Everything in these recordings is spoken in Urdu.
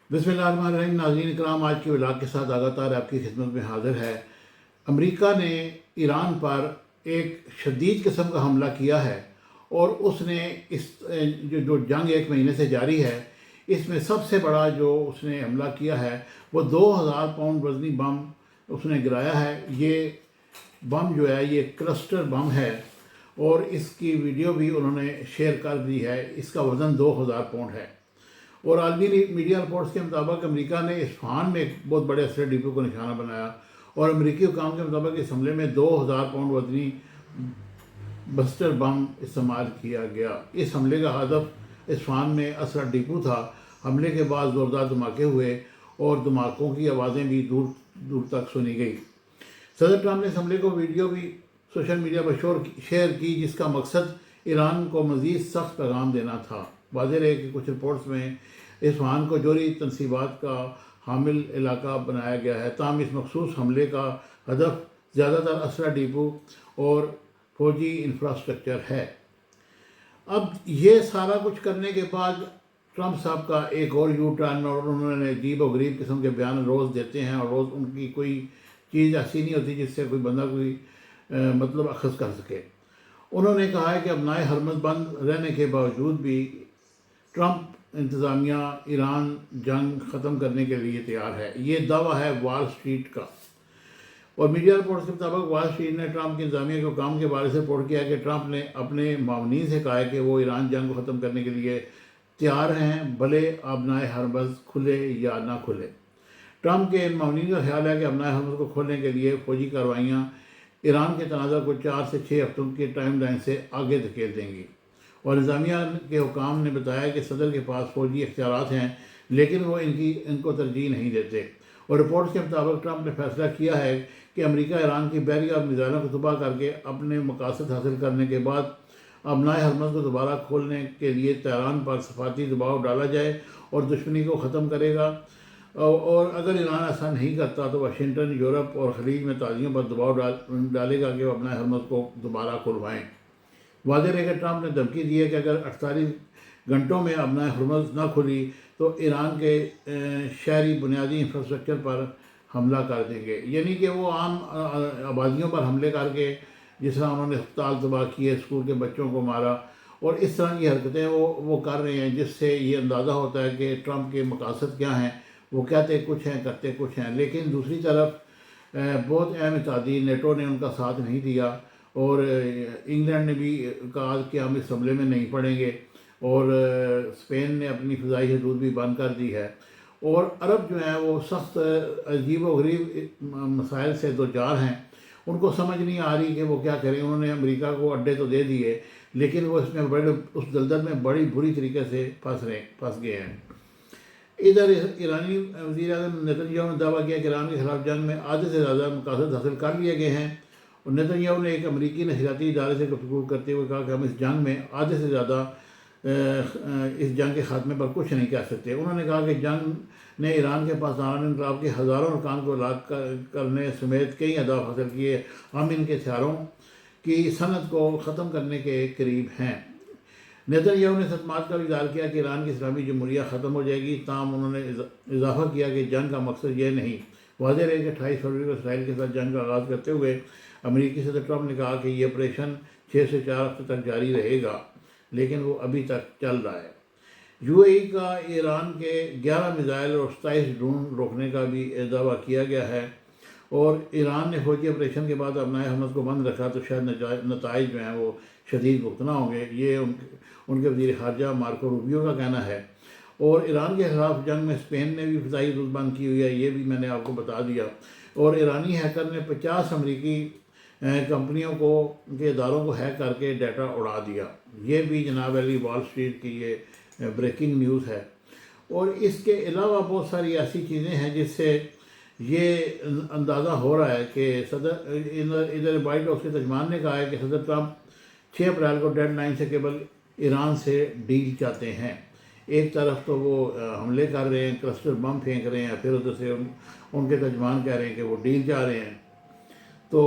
بسم اللہ الرحمن الرحیم۔ ناظرین اکرام، آج کے ولاگ کے ساتھ آغا طاہر آپ کی خدمت میں حاضر ہے۔ امریکہ نے ایران پر ایک شدید قسم کا حملہ کیا ہے اور اس نے اس جو جنگ ایک مہینے سے جاری ہے، اس میں سب سے بڑا جو اس نے حملہ کیا ہے وہ 2000 پاؤنڈ وزنی بم اس نے گرایا ہے۔ یہ بم جو ہے یہ کلسٹر بم ہے اور اس کی ویڈیو بھی انہوں نے شیئر کر دی ہے۔ اس کا وزن 2000 پاؤنڈ ہے اور عالمی میڈیا رپورٹس کے مطابق امریکہ نے اصفہان میں ایک بہت بڑے اسلحے ڈپو کو نشانہ بنایا اور امریکی حکام کے مطابق اس حملے میں 2000 پاؤنڈ وزنی بسٹر بم استعمال کیا گیا۔ اس حملے کا ہدف اصفہان میں اسلحہ ڈپو تھا۔ حملے کے بعد زوردار دھماکے ہوئے اور دھماکوں کی آوازیں بھی دور دور تک سنی گئی۔ صدر ٹرمپ نے اس حملے کو ویڈیو بھی سوشل میڈیا پر شیئر کی، جس کا مقصد ایران کو مزید سخت پیغام دینا تھا۔ واضح رہے کہ کچھ رپورٹس میں اصفہان کو جوہری تنصیبات کا حامل علاقہ بنایا گیا ہے، تاہم اس مخصوص حملے کا ہدف زیادہ تر اسلحہ ڈپو اور فوجی انفراسٹرکچر ہے۔ اب یہ سارا کچھ کرنے کے بعد ٹرمپ صاحب کا ایک اور یو ٹرن، اور انہوں نے عجیب و غریب قسم کے بیان روز دیتے ہیں اور روز ان کی کوئی چیز ایسی نہیں ہوتی جس سے کوئی بندہ کوئی مطلب اخذ کر سکے۔ انہوں نے کہا ہے کہ ابنائے حرمت بند رہنے کے باوجود بھی ٹرمپ انتظامیہ ایران جنگ ختم کرنے کے لیے تیار ہے۔ یہ دعویٰ ہے وال اسٹریٹ کا، اور میڈیا رپورٹس کے مطابق وال اسٹریٹ نے ٹرمپ کی انتظامیہ کے حکام کے بارے سے رپورٹ کیا کہ ٹرمپ نے اپنے معاونین سے کہا ہے کہ وہ ایران جنگ کو ختم کرنے کے لیے تیار ہیں، بھلے ابنائے حرمت کھلے یا نہ کھلے۔ ٹرمپ کے ان معاونین کا خیال ہے کہ ابنائے حرمت کو کھولنے کے لیے فوجی کارروائیاں ایران کے تنازع کو 4 سے 6 ہفتوں کی ٹائم لائن سے آگے دھکیل دیں گی، اور انتظامیہ کے حکام نے بتایا کہ صدر کے پاس فوجی اختیارات ہیں لیکن وہ ان کو ترجیح نہیں دیتے، اور رپورٹس کے مطابق ٹرمپ نے فیصلہ کیا ہے کہ امریکہ ایران کی بحریہ اور میزائلوں کو تباہ کر کے اپنے مقاصد حاصل کرنے کے بعد ابنائے حرمت کو دوبارہ کھولنے کے لیے تہران پر سفارتی دباؤ ڈالا جائے اور دشمنی کو ختم کرے گا، اور اگر ایران ایسا نہیں کرتا تو واشنگٹن یورپ اور خلیج میں تازیوں پر دباؤ ڈالے گا کہ وہ ابنائے حرمت کو دوبارہ کھلوائیں۔ واضح رہے کہ ٹرمپ نے دھمکی دی ہے کہ اگر 48 گھنٹوں میں ابنائے حرمت نہ کھلی تو ایران کے شہری بنیادی انفراسٹرکچر پر حملہ کر دیں گے، یعنی کہ وہ عام آبادیوں پر حملے کر کے، جس طرح انہوں نے ہسپتال تباہ کیے، اسکول کے بچوں کو مارا، اور اس طرح کی حرکتیں وہ کر رہے ہیں، جس سے یہ اندازہ ہوتا ہے کہ ٹرمپ کے مقاصد کیا ہیں۔ وہ کہتے کچھ ہیں، کرتے کچھ ہیں، لیکن دوسری طرف بہت اہم اتحادی نیٹو نے ان کا ساتھ نہیں دیا، اور انگلینڈ نے بھی کہا کہ ہم اس حملے میں نہیں پڑیں گے، اور اسپین نے اپنی فضائی حدود بھی بند کر دی ہے، اور عرب جو ہیں وہ سخت عجیب و غریب مسائل سے دوچار ہیں۔ ان کو سمجھ نہیں آ رہی کہ وہ کیا کریں۔ انہوں نے امریکہ کو اڈے تو دے دیے لیکن وہ اس میں اس دلدل میں بڑی بری طریقے سے پھنس گئے ہیں۔ ادھر ایرانی وزیر اعظم نیتن یاہو نے دعویٰ کیا کہ ایران کے خلاف جنگ میں آدھے سے زیادہ مقاصد حاصل کر لیے گئے ہیں، اور نیتن یاہو نے ایک امریکی نشریاتی ادارے سے گفتگو کرتے ہوئے کہا کہ ہم اس جنگ میں آدھے سے زیادہ اس جنگ کے خاتمے پر کچھ نہیں کہہ سکتے۔ انہوں نے کہا کہ جنگ نے ایران کے پاسداران انقلاب کے ہزاروں ارکان کو ہلاک کرنے سمیت کئی اہداف حاصل کیے، ہم ان کے ہتھیاروں کی صنعت کو ختم کرنے کے قریب ہیں۔ نیتن یاہو نے اس اعتماد کا بھی اظہار کیا کہ ایران کی اسلامی جمہوریہ ختم ہو جائے گی، تاہم انہوں نے اضافہ کیا کہ جنگ کا مقصد یہ نہیں۔ واضح رہے کہ 28 فروری کو اسرائیل کے ساتھ جنگ کا آغاز کرتے ہوئے امریکی صدر ٹرمپ نے کہا کہ یہ آپریشن 6 سے 4 ہفتے تک جاری رہے گا، لیکن وہ ابھی تک چل رہا ہے۔ یو اے ای کا ایران کے 11 میزائل اور 27 ڈرون روکنے کا بھی دعویٰ کیا گیا ہے، اور ایران نے فوجی آپریشن کے بعد ابنائے حرمت کو بند رکھا تو شاید نتائج جو ہیں وہ شدید بھگتنا ہوں گے، یہ ان کے وزیر خارجہ مارکو روبیو کا کہنا ہے۔ اور ایران کے خلاف جنگ میں اسپین نے بھی فضائی حدود بند کی ہوئی ہے، یہ بھی میں نے آپ کو بتا دیا، اور ایرانی ہیکر نے 50 امریکی کمپنیوں کے اداروں کو ہیک کر کے ڈیٹا اڑا دیا۔ یہ بھی جناب علی وال اسٹریٹ کی یہ بریکنگ نیوز ہے، اور اس کے علاوہ بہت ساری ایسی چیزیں ہیں جس سے یہ اندازہ ہو رہا ہے کہ ادھر وائٹ ہاؤس کے ترجمان نے کہا ہے کہ صدر ٹرمپ 6 اپریل کو ڈیڈ لائن سے قبل ایران سے ڈیل چاہتے ہیں۔ ایک طرف تو وہ حملے کر رہے ہیں، کلسٹر بم پھینک رہے ہیں، پھر ادھر سے ان کے ترجمان کہہ رہے ہیں کہ وہ ڈیل چاہ رہے ہیں۔ تو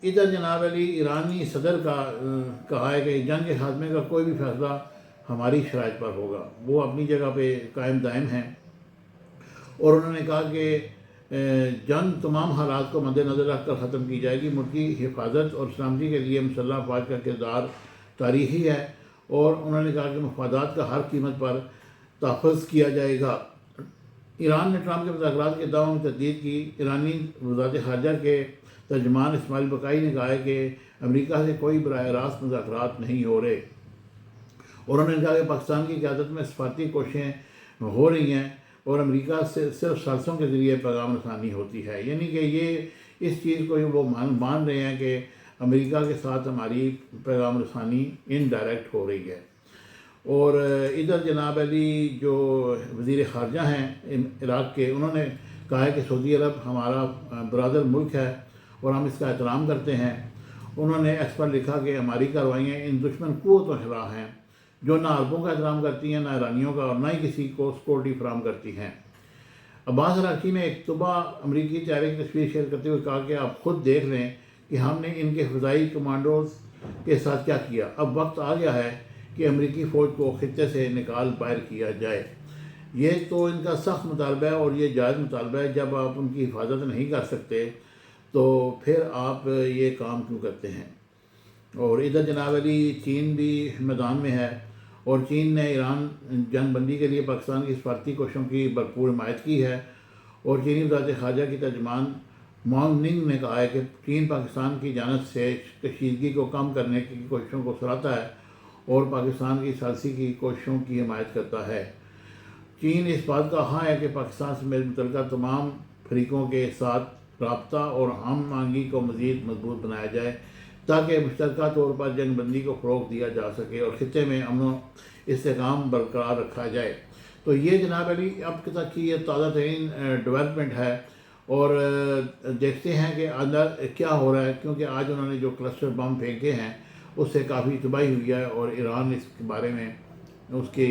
ادھر جناب علی ایرانی صدر کا کہا ہے کہ جنگ کے خاتمے کا کوئی بھی فیصلہ ہماری شرائط پر ہوگا، وہ اپنی جگہ پہ قائم دائم ہیں۔ اور انہوں نے کہا کہ جنگ تمام حالات کو مد نظر رکھ کر ختم کی جائے گی۔ ملک کی حفاظت اور سلامتی کے لیے مسلح افواج کا کردار تاریخی ہے، اور انہوں نے کہا کہ مفادات کا ہر قیمت پر تحفظ کیا جائے گا۔ ایران نے ٹرمپ کے مذاکرات کے دعووں میں تردید کی۔ ایرانی وزارت خارجہ کے ترجمان اسماعیل بقائی نے کہا ہے کہ امریکہ سے کوئی براہ راست مذاکرات نہیں ہو رہے، اور انہوں نے کہا کہ پاکستان کی قیادت میں سفارتی کوششیں ہو رہی ہیں اور امریکہ سے صرف سرسوں کے ذریعے پیغام رسانی ہوتی ہے، یعنی کہ یہ اس چیز کو وہ مان رہے ہیں کہ امریکہ کے ساتھ ہماری پیغام رسانی انڈائریکٹ ہو رہی ہے۔ اور ادھر جناب علی جو وزیر خارجہ ہیں عراق کے، انہوں نے کہا ہے کہ سعودی عرب ہمارا برادر ملک ہے اور ہم اس کا احترام کرتے ہیں۔ انہوں نے ایکس پر لکھا کہ ہماری کارروائیاں ان دشمن قوتوں کے خلاف ہیں جو نہ عربوں کا احترام کرتی ہیں، نہ ایرانیوں کا، اور نہ ہی کسی کو سیکورٹی فراہم کرتی ہیں۔ عباس عراقچی نے ایک صبح امریکی طیارے کی تصویر شیئر کرتے ہوئے کہا کہ آپ خود دیکھ لیں کہ ہم نے ان کے فضائی کمانڈوز کے ساتھ کیا کیا۔ اب وقت آ گیا ہے کہ امریکی فوج کو خطے سے نکال باہر کیا جائے۔ یہ تو ان کا سخت مطالبہ ہے اور یہ جائز مطالبہ ہے۔ جب آپ ان کی حفاظت نہیں کر سکتے تو پھر آپ یہ کام کیوں کرتے ہیں؟ اور ادھر جناب علی چین بھی میدان میں ہے، اور چین نے ایران جنگ بندی کے لیے پاکستان کی سفارتی کوششوں کی بھرپور حمایت کی ہے، اور چینی وزارت خارجہ کی ترجمان مانگ ننگ نے کہا ہے کہ چین پاکستان کی جانب سے کشیدگی کو کم کرنے کی کوششوں کو سراہتا ہے اور پاکستان کی ثالثی کی کوششوں کی حمایت کرتا ہے۔ چین اس بات کا ہاں ہے کہ پاکستان سمیت متعلقہ تمام فریقوں کے ساتھ رابطہ اور ہم آہنگی کو مزید مضبوط بنایا جائے تاکہ مشترکہ طور پر جنگ بندی کو فروغ دیا جا سکے اور خطے میں امن و استحکام برقرار رکھا جائے۔ تو یہ جناب علی اب تک کی یہ تازہ ترین ڈیولپمنٹ ہے، اور دیکھتے ہیں کہ اندر کیا ہو رہا ہے، کیونکہ آج انہوں نے جو کلسٹر بم پھینکے ہیں اس سے کافی تباہی ہوئی ہے، اور ایران اس کے بارے میں اس کے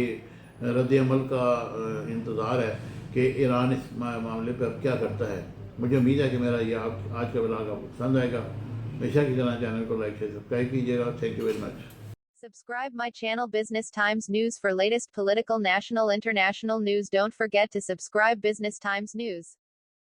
رد عمل کا انتظار ہے کہ ایران اس معاملے پر کیا کرتا ہے۔ مجھے امید ہے کہ میرا یہ آج کا ولاگ آپ کو پسند آئے گا۔ ہمیشہ کی طرح چینل کو لائک شیئر سبسکرائب کیجیے گا۔ Thank you very much. Subscribe my channel Business Times News for latest political, national, international news. Don't forget to subscribe Business Times News.